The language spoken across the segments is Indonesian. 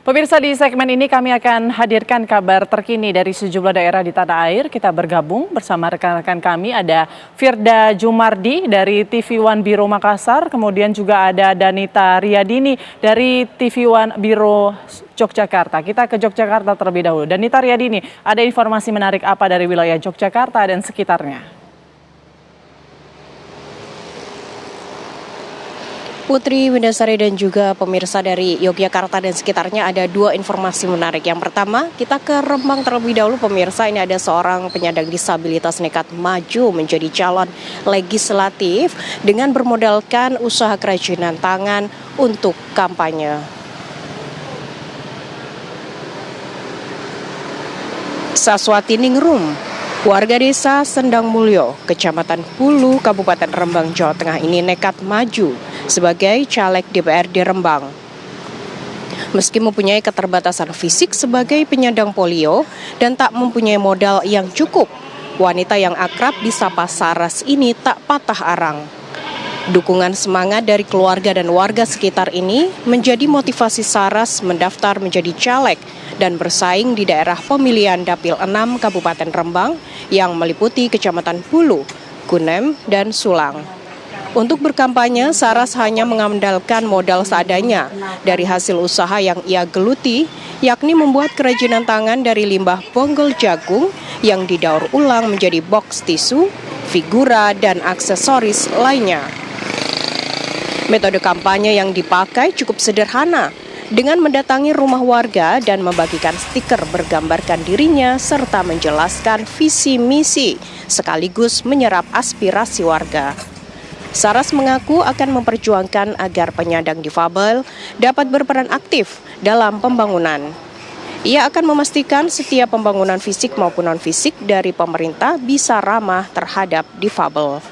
Pemirsa, di segmen ini kami akan hadirkan kabar terkini dari sejumlah daerah di tanah air. Kita bergabung bersama rekan-rekan kami, ada Firda Jumardi dari TV One Biro Makassar, kemudian juga ada Danita Riyadini dari TV One Biro Yogyakarta. Kita ke Yogyakarta terlebih dahulu. Danita Riyadini, ada informasi menarik apa dari wilayah Yogyakarta dan sekitarnya? Putri Windasari dan juga pemirsa dari Yogyakarta dan sekitarnya, ada dua informasi menarik. Yang pertama, kita ke Rembang terlebih dahulu pemirsa. Ini ada seorang penyandang disabilitas nekat maju menjadi calon legislatif dengan bermodalkan usaha kerajinan tangan untuk kampanye. Saswati Ningrum, warga desa Sendang Mulyo, Kecamatan Hulu, Kabupaten Rembang, Jawa Tengah ini nekat maju sebagai caleg DPRD Rembang. Meski mempunyai keterbatasan fisik sebagai penyandang polio dan tak mempunyai modal yang cukup, wanita yang akrab disapa Saras ini tak patah arang. Dukungan semangat dari keluarga dan warga sekitar ini menjadi motivasi Saras mendaftar menjadi caleg dan bersaing di daerah pemilihan Dapil 6 Kabupaten Rembang yang meliputi Kecamatan Hulu, Kunem, dan Sulang. Untuk berkampanye, Saras hanya mengandalkan modal seadanya dari hasil usaha yang ia geluti, yakni membuat kerajinan tangan dari limbah bonggol jagung yang didaur ulang menjadi box tisu, figura, dan aksesoris lainnya. Metode kampanye yang dipakai cukup sederhana, dengan mendatangi rumah warga dan membagikan stiker bergambarkan dirinya serta menjelaskan visi misi sekaligus menyerap aspirasi warga. Saras mengaku akan memperjuangkan agar penyandang difabel dapat berperan aktif dalam pembangunan. Ia akan memastikan setiap pembangunan fisik maupun non-fisik dari pemerintah bisa ramah terhadap difabel.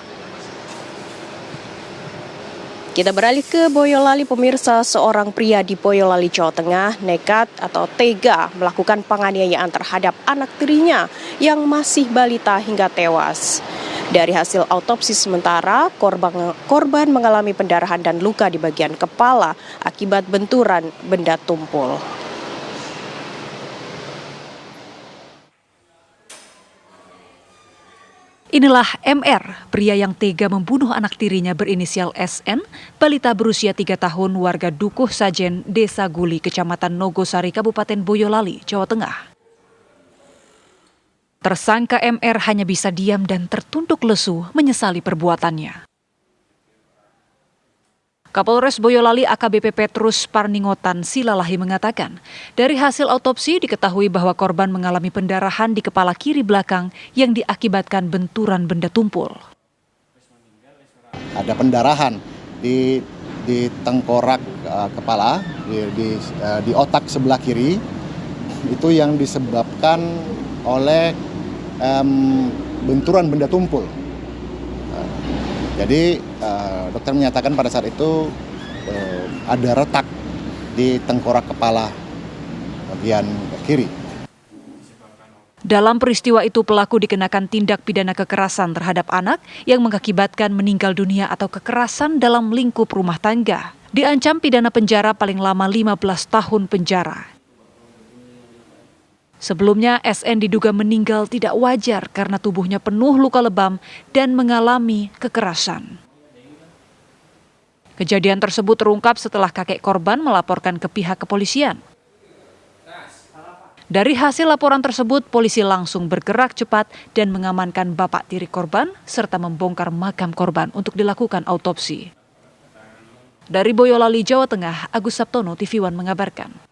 Kita beralih ke Boyolali pemirsa. Seorang pria di Boyolali, Jawa Tengah nekat atau tega melakukan penganiayaan terhadap anak tirinya yang masih balita hingga tewas. Dari hasil autopsi sementara, korban mengalami pendarahan dan luka di bagian kepala akibat benturan benda tumpul. Inilah MR, pria yang tega membunuh anak tirinya berinisial SN, balita berusia 3 tahun warga Dukuh Sajen, Desa Guli, Kecamatan Nogosari, Kabupaten Boyolali, Jawa Tengah. Tersangka MR hanya bisa diam dan tertunduk lesu menyesali perbuatannya. Kapolres Boyolali AKBP Petrus Parningotan Silalahi mengatakan, dari hasil autopsi diketahui bahwa korban mengalami pendarahan di kepala kiri belakang yang diakibatkan benturan benda tumpul. Ada pendarahan di tengkorak kepala, di otak sebelah kiri, itu yang disebabkan oleh benturan benda tumpul. Jadi dokter menyatakan pada saat itu ada retak di tengkorak kepala bagian kiri. Dalam peristiwa itu pelaku dikenakan tindak pidana kekerasan terhadap anak yang mengakibatkan meninggal dunia atau kekerasan dalam lingkup rumah tangga. Diancam pidana penjara paling lama 15 tahun penjara. Sebelumnya, SN diduga meninggal tidak wajar karena tubuhnya penuh luka lebam dan mengalami kekerasan. Kejadian tersebut terungkap setelah kakek korban melaporkan ke pihak kepolisian. Dari hasil laporan tersebut, polisi langsung bergerak cepat dan mengamankan bapak tiri korban serta membongkar makam korban untuk dilakukan autopsi. Dari Boyolali, Jawa Tengah, Agus Sabtono, TV One mengabarkan.